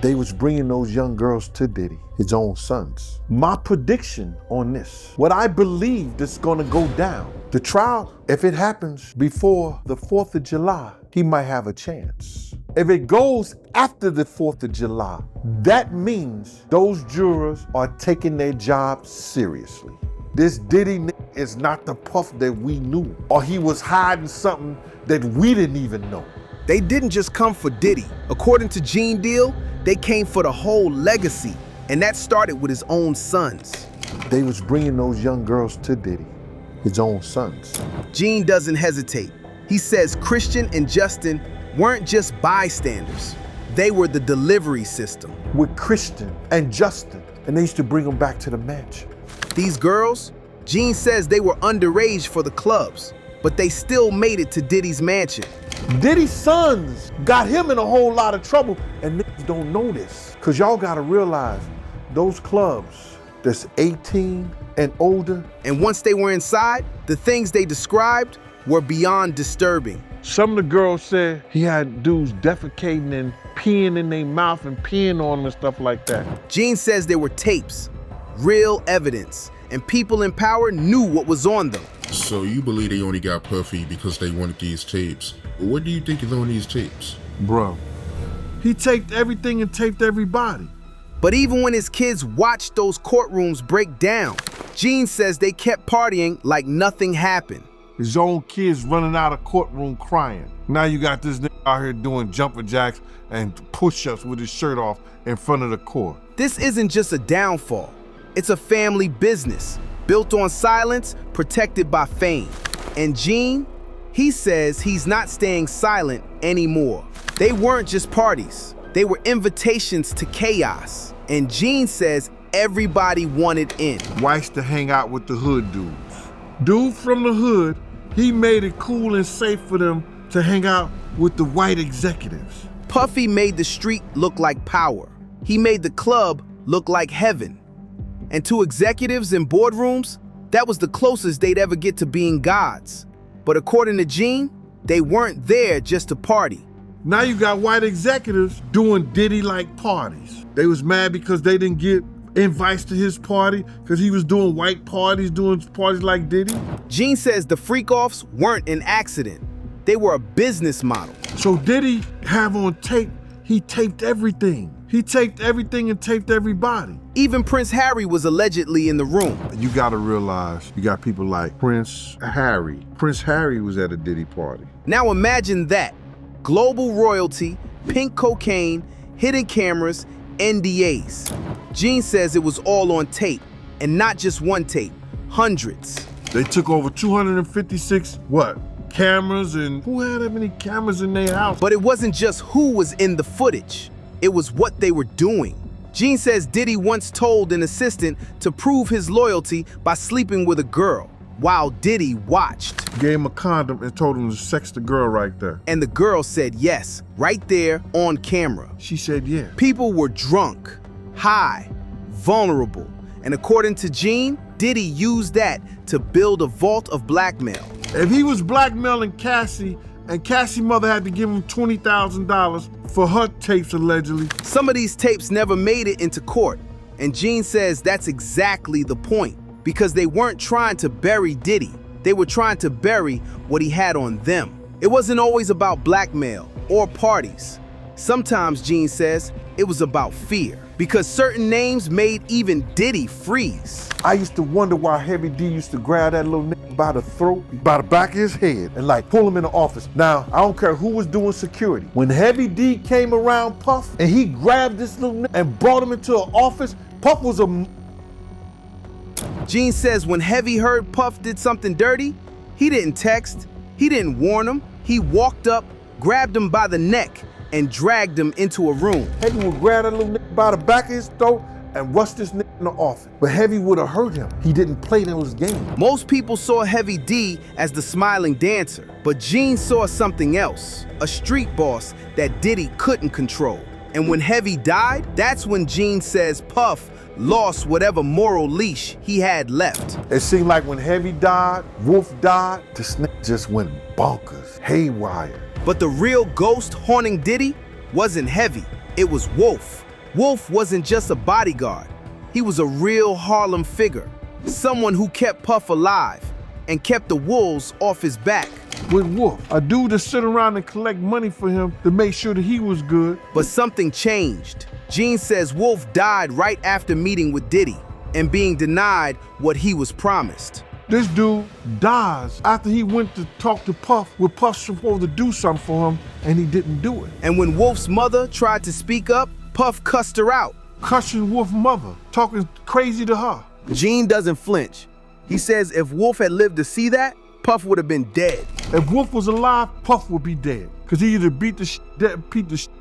They was bringing those young girls to Diddy, his own sons. My prediction on this, what I believe that's gonna go down, the trial, if it happens before the 4th of July, he might have a chance. If it goes after the 4th of July, that means those jurors are taking their job seriously. This Diddy is not the Puff that we knew, or he was hiding something that we didn't even know. They didn't just come for Diddy. According to Gene Deal, they came for the whole legacy, and that started with his own sons. They was bringing those young girls to Diddy, his own sons. Gene doesn't hesitate. He says Christian and Justin weren't just bystanders. They were the delivery system. With Christian and Justin, and they used to bring them back to the mansion. These girls, Gene says they were underage for the clubs, but they still made it to Diddy's mansion. Diddy's sons got him in a whole lot of trouble, and niggas don't know this. Cause y'all gotta realize, those clubs that's 18 and older. And once they were inside, the things they described were beyond disturbing. Some of the girls said he had dudes defecating and peeing in their mouth and peeing on them and stuff like that. Gene says there were tapes, real evidence, and people in power knew what was on them. So you believe they only got Puffy because they wanted these tapes? What do you think is on these tapes? Bro, he taped everything and taped everybody. But even when his kids watched those courtrooms break down, Gene says they kept partying like nothing happened. His own kids running out of courtroom crying. Now you got this nigga out here doing jumping jacks and push-ups with his shirt off in front of the court. This isn't just a downfall. It's a family business, built on silence, protected by fame. And Gene, he says he's not staying silent anymore. They weren't just parties. They were invitations to chaos. And Gene says everybody wanted in. Whites to hang out with the hood dudes. Dude from the hood, he made it cool and safe for them to hang out with the white executives. Puffy made the street look like power. He made the club look like heaven. And to executives in boardrooms, that was the closest they'd ever get to being gods. But according to Gene, they weren't there just to party. Now you got white executives doing Diddy-like parties. They was mad because they didn't get invites to his party because he was doing white parties, doing parties like Diddy. Gene says the freak-offs weren't an accident. They were a business model. So Diddy have on tape, he taped everything. He taped everything and taped everybody. Even Prince Harry was allegedly in the room. You gotta realize, you got people like Prince Harry. Prince Harry was at a Diddy party. Now imagine that. Global royalty, pink cocaine, hidden cameras, NDAs. Gene says it was all on tape, and not just one tape, hundreds. They took over 256, cameras, and who had that many cameras in their house? But it wasn't just who was in the footage, it was what they were doing. Gene says Diddy once told an assistant to prove his loyalty by sleeping with a girl, while Diddy watched. Gave him a condom and told him to sex the girl right there. And the girl said yes, right there on camera. She said yeah. People were drunk, high, vulnerable, and according to Gene, Diddy used that to build a vault of blackmail. If he was blackmailing Cassie, and Cassie's mother had to give him $20,000 for her tapes allegedly. Some of these tapes never made it into court, and Gene says that's exactly the point, because they weren't trying to bury Diddy, they were trying to bury what he had on them. It wasn't always about blackmail or parties. Sometimes, Gene says, it was about fear, because certain names made even Diddy freeze. I used to wonder why Heavy D used to grab that little nigga by the throat, by the back of his head, and like pull him in the office. Now, I don't care who was doing security. When Heavy D came around Puff and he grabbed this little nigga and brought him into an office, Puff was a... Gene says when Heavy heard Puff did something dirty, he didn't text, he didn't warn him, he walked up, grabbed him by the neck, and dragged him into a room. Heavy would grab that little nigga by the back of his throat and rush this nigga in the office. But Heavy would have hurt him. He didn't play those games. Most people saw Heavy D as the smiling dancer, but Gene saw something else, a street boss that Diddy couldn't control. And when Heavy died, that's when Gene says Puff lost whatever moral leash he had left. It seemed like when Heavy died, Wolf died, this nigga just went bonkers, haywire. But the real ghost haunting Diddy wasn't Heavy, it was Wolf. Wolf wasn't just a bodyguard. He was a real Harlem figure, someone who kept Puff alive and kept the wolves off his back. With Wolf, a dude that sit around and collect money for him to make sure that he was good. But something changed. Gene says Wolf died right after meeting with Diddy and being denied what he was promised. This dude dies after he went to talk to Puff, where Puff's supposed to do something for him, and he didn't do it. And when Wolf's mother tried to speak up, Puff cussed her out. Cussing Wolf's mother, talking crazy to her. Gene doesn't flinch. He says if Wolf had lived to see that, Puff would have been dead. If Wolf was alive, Puff would be dead. Because he either beat the shit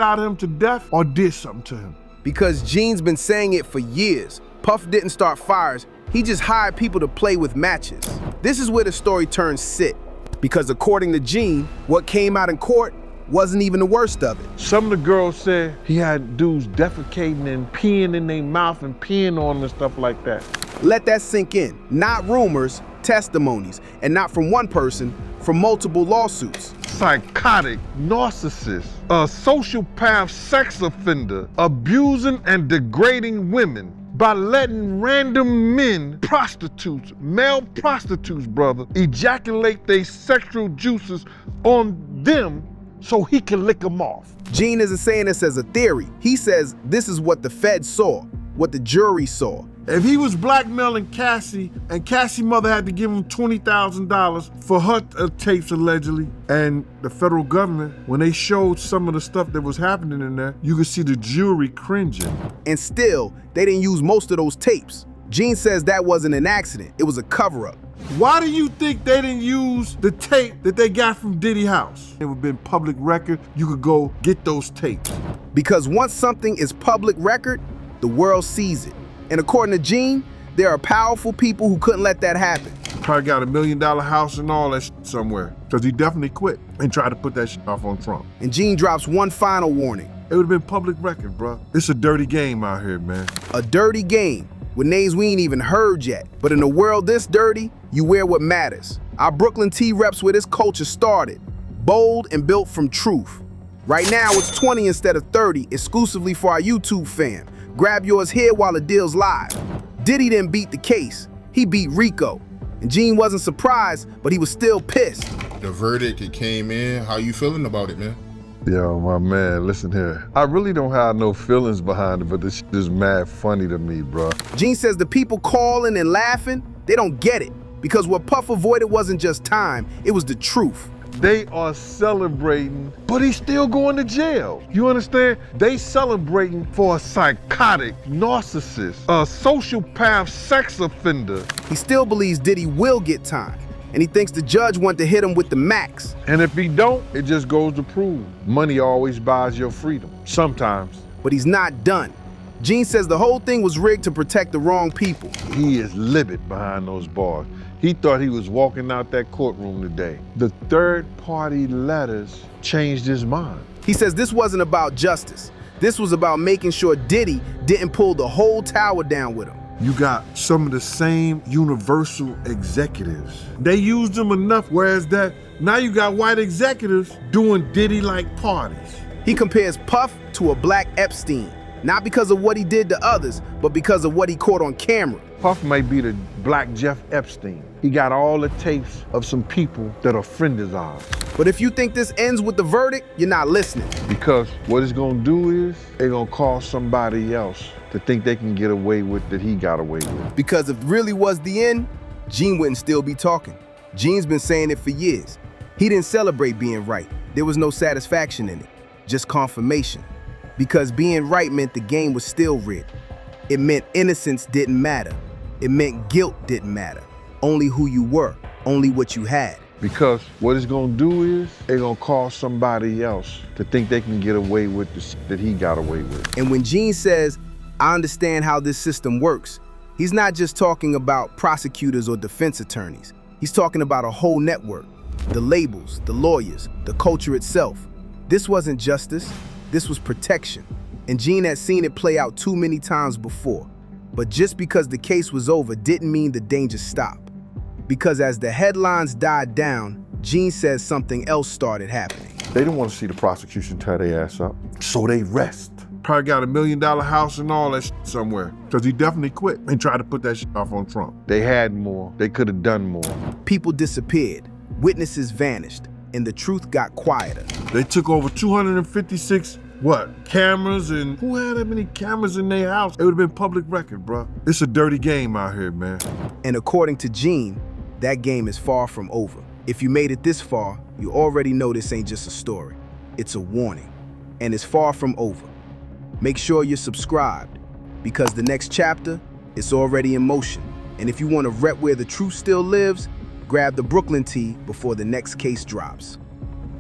out of him to death or did something to him. Because Gene's been saying it for years. Puff didn't start fires. He just hired people to play with matches. This is where the story turns sick. Because according to Gene, what came out in court wasn't even the worst of it. Some of the girls said he had dudes defecating and peeing in their mouth and peeing on them and stuff like that. Let that sink in. Not rumors, testimonies, and not from one person, from multiple lawsuits. Psychotic, narcissist, a sociopath sex offender, abusing and degrading women by letting random men, prostitutes, male prostitutes, brother, ejaculate their sexual juices on them so he can lick them off. Gene isn't saying this as a theory. He says this is what the feds saw, what the jury saw. If he was blackmailing Cassie, and Cassie's mother had to give him $20,000 for her tapes allegedly, and the federal government, when they showed some of the stuff that was happening in there, you could see the jury cringing. And still, they didn't use most of those tapes. Gene says that wasn't an accident, it was a cover-up. Why do you think they didn't use the tape that they got from Diddy house? It would have been public record, you could go get those tapes. Because once something is public record, the world sees it. And according to Gene, there are powerful people who couldn't let that happen. Probably got $1 million house and all that shit somewhere. Because he definitely quit and tried to put that shit off on Trump. And Gene drops one final warning. It would have been public record, bro. It's a dirty game out here, man. A dirty game with names we ain't even heard yet. But in a world this dirty, you wear what matters. Our Brooklyn T reps where this culture started. Bold and built from truth. Right now it's 20 instead of 30, exclusively for our YouTube fam. Grab yours here while the deal's live. Diddy didn't beat the case. He beat Rico. And Gene wasn't surprised, but he was still pissed. The verdict, it came in. How you feeling about it, man? Yo, my man, listen here. I really don't have no feelings behind it, but this shit is mad funny to me, bro. Gene says the people calling and laughing, they don't get it. Because what Puff avoided wasn't just time, it was the truth. They are celebrating, but he's still going to jail. You understand? They celebrating for a psychotic, narcissist, a sociopath sex offender. He still believes Diddy will get time, and he thinks the judge want to hit him with the max. And if he don't, it just goes to prove money always buys your freedom. Sometimes. But he's not done. Gene says the whole thing was rigged to protect the wrong people. He is livid behind those bars. He thought he was walking out that courtroom today. The third-party letters changed his mind. He says this wasn't about justice. This was about making sure Diddy didn't pull the whole tower down with him. You got some of the same Universal executives. They used them enough, whereas that now you got white executives doing Diddy-like parties. He compares Puff to a black Epstein, not because of what he did to others, but because of what he caught on camera. Puff might be the black Jeff Epstein. He got all the tapes of some people that are friends of ours. But if you think this ends with the verdict, you're not listening. Because what it's gonna do is, it's gonna cause somebody else to think they can get away with that he got away with. Because if it really was the end, Gene wouldn't still be talking. Gene's been saying it for years. He didn't celebrate being right. There was no satisfaction in it, just confirmation. Because being right meant the game was still rigged. It meant innocence didn't matter. It meant guilt didn't matter. Only who you were, only what you had. Because what it's gonna do is, it's gonna cause somebody else to think they can get away with the shit that he got away with. And when Gene says, I understand how this system works, he's not just talking about prosecutors or defense attorneys. He's talking about a whole network. The labels, the lawyers, the culture itself. This wasn't justice, this was protection. And Gene had seen it play out too many times before. But just because the case was over didn't mean the danger stopped. Because as the headlines died down, Gene says something else started happening. They didn't want to see the prosecution tear their ass up, so they rest. Probably got $1 million house and all that shit somewhere. Because he definitely quit and tried to put that shit off on Trump. They had more. They could have done more. People disappeared, witnesses vanished, and the truth got quieter. They took over 256, cameras, and who had that many cameras in their house? It would have been public record, bro. It's a dirty game out here, man. And according to Gene, that game is far from over. If you made it this far, you already know this ain't just a story. It's a warning, and it's far from over. Make sure you're subscribed, because the next chapter is already in motion. And if you want to rep where the truth still lives, grab the Brooklyn tea before the next case drops.